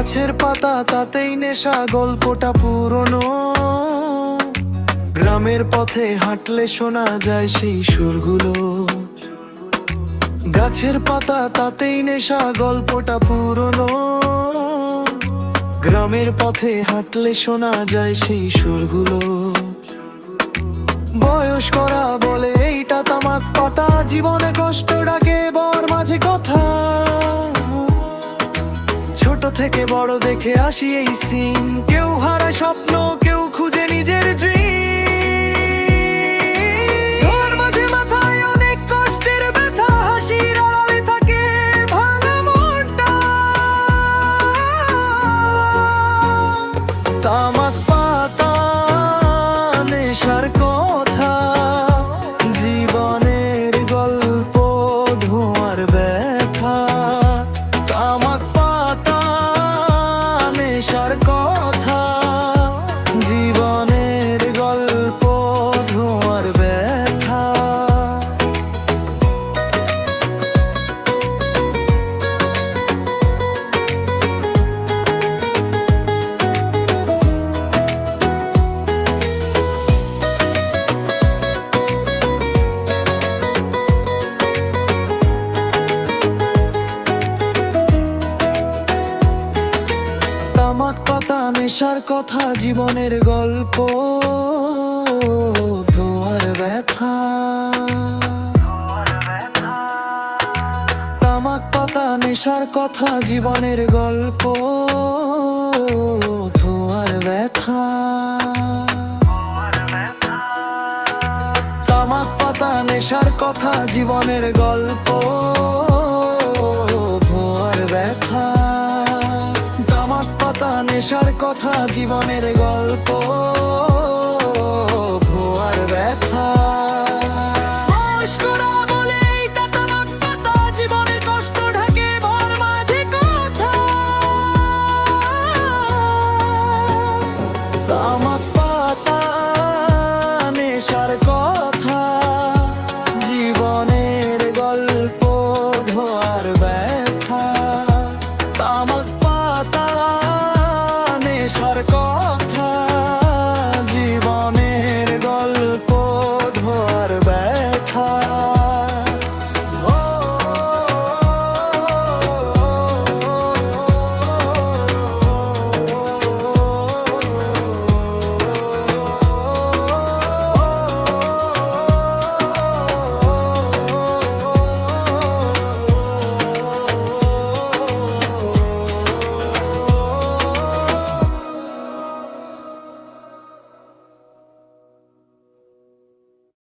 গাছের পাতা তাতেই নেশা, গল্পটা পুরনো। গ্রামের পথে হাঁটলে শোনা যায় সেই সুরগুলো। গাছের পাতা তাতেই নেশা, গল্পটা পুরনো। গ্রামের পথে হাঁটলে শোনা যায় সেই সুরগুলো। বয়স্করা বলে এইটা তামাক পাতা, জীবনে কষ্ট ডাকে বর মাঝে কথা। ছোট থেকে বড় দেখে আসি এই সিন, কেউ হারায় স্বপ্ন, কেউ খুঁজে নিজের ড্রিম। ঘর মাঝে মাথায় অনেক কষ্টের ব্যথা, হাসির আড়ালে থাকে ভাঙা মনটা। তামাক পাতা নেশার কথা, জীবনের গল্প ধোঁয়ার ব্যথা। তামাক পাতা নেশার কথা, জীবনের গল্প ধোঁয়ার ব্যথা। তামাক পাতা নেশার কথা, জীবনের গল্প ধোঁয়ার ব্যথা। তামাক পাতা নেশার কথা, জীবনের গল্প ধোঁয়ার ব্যথা। তামাক পাতা নেশার কথা, জীবনের গল্প ধোঁয়ার ব্যথা। তামাক পাতা নেশার কথা, জীবনের গল্প।